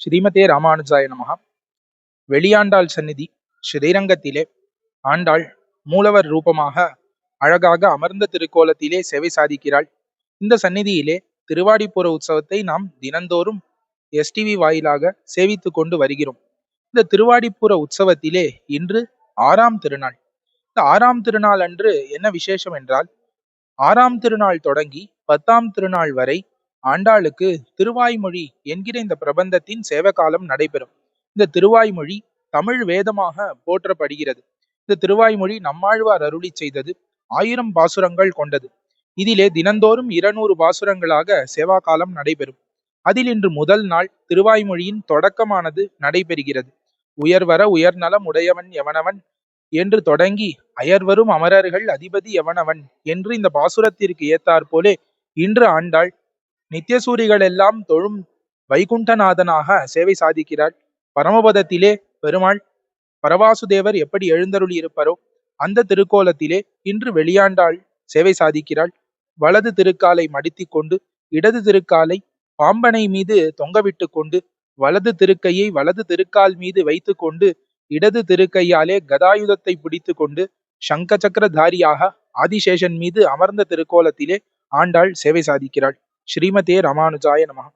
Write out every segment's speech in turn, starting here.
ஸ்ரீமதே ராமானுஜாய நமஹா. வெளியாண்டாள் சந்நிதி ஸ்ரீரங்கத்திலே ஆண்டாள் மூலவர் ரூபமாக அழகாக அமர்ந்த திருக்கோலத்திலே சேவை சாதிக்கிறாள். இந்த சந்நிதியிலே திருவாடிப்புற உற்சவத்தை நாம் தினந்தோறும் எஸ்டிவி வாயிலாக சேவித்து கொண்டு வருகிறோம். இந்த திருவாடிப்புற உற்சவத்திலே இன்று 6ஆம் திருநாள். இந்த 6ஆம் திருநாள் அன்று என்ன விசேஷம் என்றால், 6ஆம் திருநாள் தொடங்கி 10ஆம் திருநாள் வரை ஆண்டாளுக்கு திருவாய்மொழி என்கிற இந்த பிரபந்தத்தின் சேவகாலம் நடைபெறும். இந்த திருவாய்மொழி தமிழ் வேதமாக போற்றப்படுகிறது. இந்த திருவாய்மொழி நம்மாழ்வார் அருளி செய்தது. 1000 பாசுரங்கள் கொண்டது. இதிலே தினந்தோறும் 200 பாசுரங்களாக சேவா காலம் நடைபெறும். அதில் இன்று முதல் நாள் திருவாய்மொழியின் தொடக்கமானது நடைபெறுகிறது. உயர்வர உயர்நலம் உடையவன் எவனவன் என்று தொடங்கி அயர்வரும் அமரர்கள் அதிபதி எவனவன் என்று இந்த பாசுரத்திற்கு ஏத்தாற்போலே இன்று ஆண்டாள் நித்தியசூரிகள் எல்லாம் தொழும் வைகுண்டநாதனாக சேவை சாதிக்கிறாள். பரமபதத்திலே பெருமாள் பரவாசுதேவர் எப்படி எழுந்தருளி இருப்பாரோ அந்த திருக்கோலத்திலே இன்று வெளியாண்டாள் சேவை சாதிக்கிறாள். வலது திருக்காலை மடித்தி கொண்டு இடது திருக்காலை பாம்பனை மீது தொங்கவிட்டு கொண்டு வலது திருக்கையை வலது திருக்கால் மீது வைத்து கொண்டு இடது திருக்கையாலே கதாயுதத்தை பிடித்து கொண்டு சங்க சக்கரதாரியாக ஆதிசேஷன் மீது அமர்ந்த திருக்கோலத்திலே ஆண்டாள் சேவை சாதிக்கிறாள். ஸ்ரீமதே ராமானுஜாய நமஹ.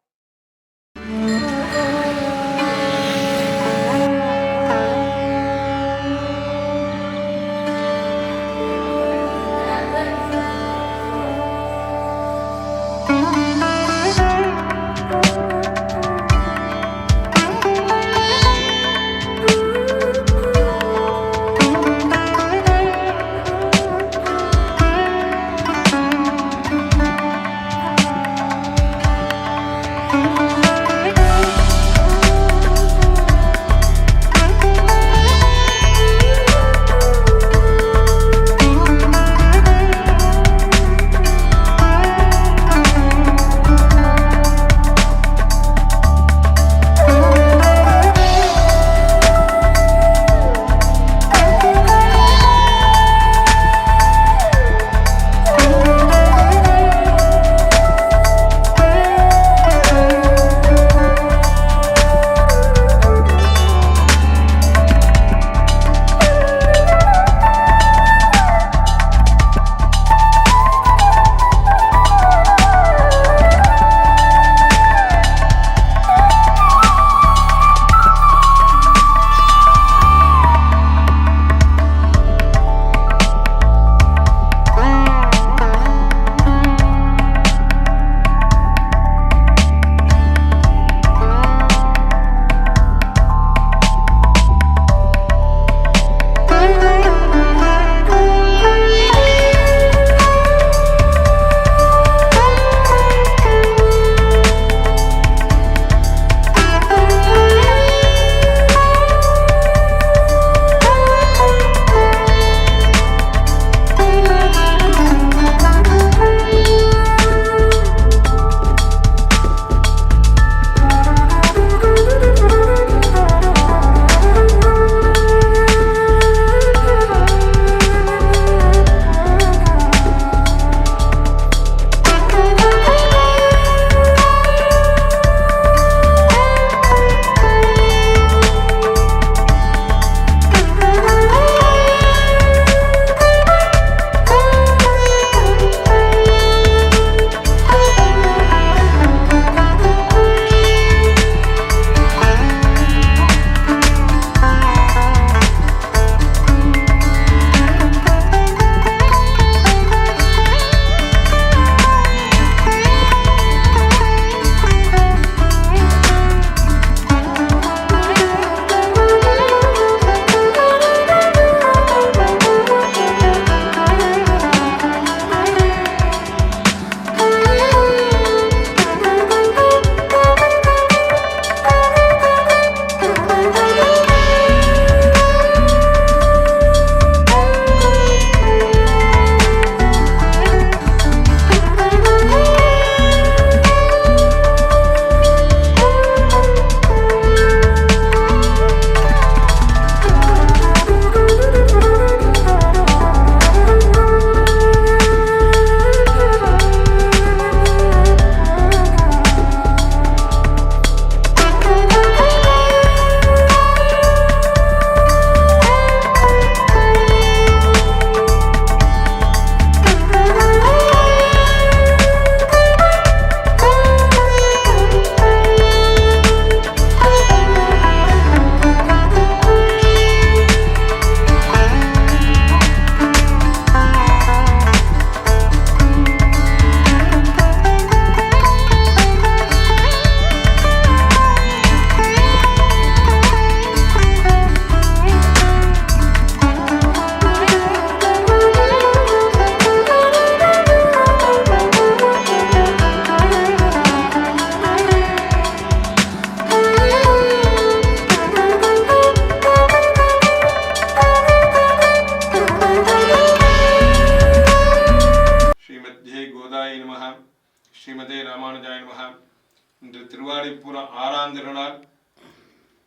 இன்று திருவாடிப்புறம் 6ஆம் திருநாள்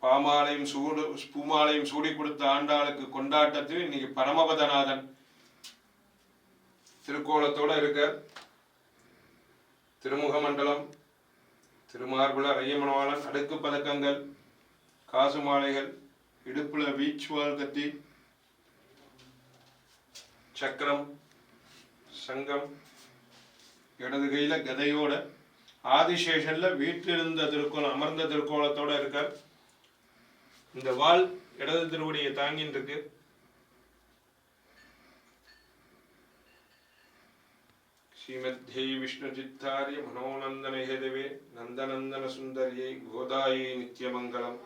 பூமாலையும் சூடி கொடுத்த ஆண்டாளுக்கு கொண்டாட்டத்தில் இன்னைக்கு பரமபதநாதன் திருக்கோலத்தோட இருக்க. திருமுக மண்டலம், திருமார்புல ஐயமனவாளன், அடுக்கு பதக்கங்கள், காசு மாலைகள், இடுப்புல வீச்சுவால் கத்தி, சக்கரம், சங்கம், இடது கையில கதையோட ஆதிசேஷன்ல வீட்டிலிருந்த திருக்கோலம் அமர்ந்த திருக்கோலத்தோட இருக்க. இந்த வாள் இடது திருவடியை தாங்கின்னு இருக்கு. ஸ்ரீமத்யை விஷ்ணு சித்தாரிய மனோநந்தன ஹேதவே நந்தநந்தன சுந்தரியை கோதாயை நித்தியமங்கலம்.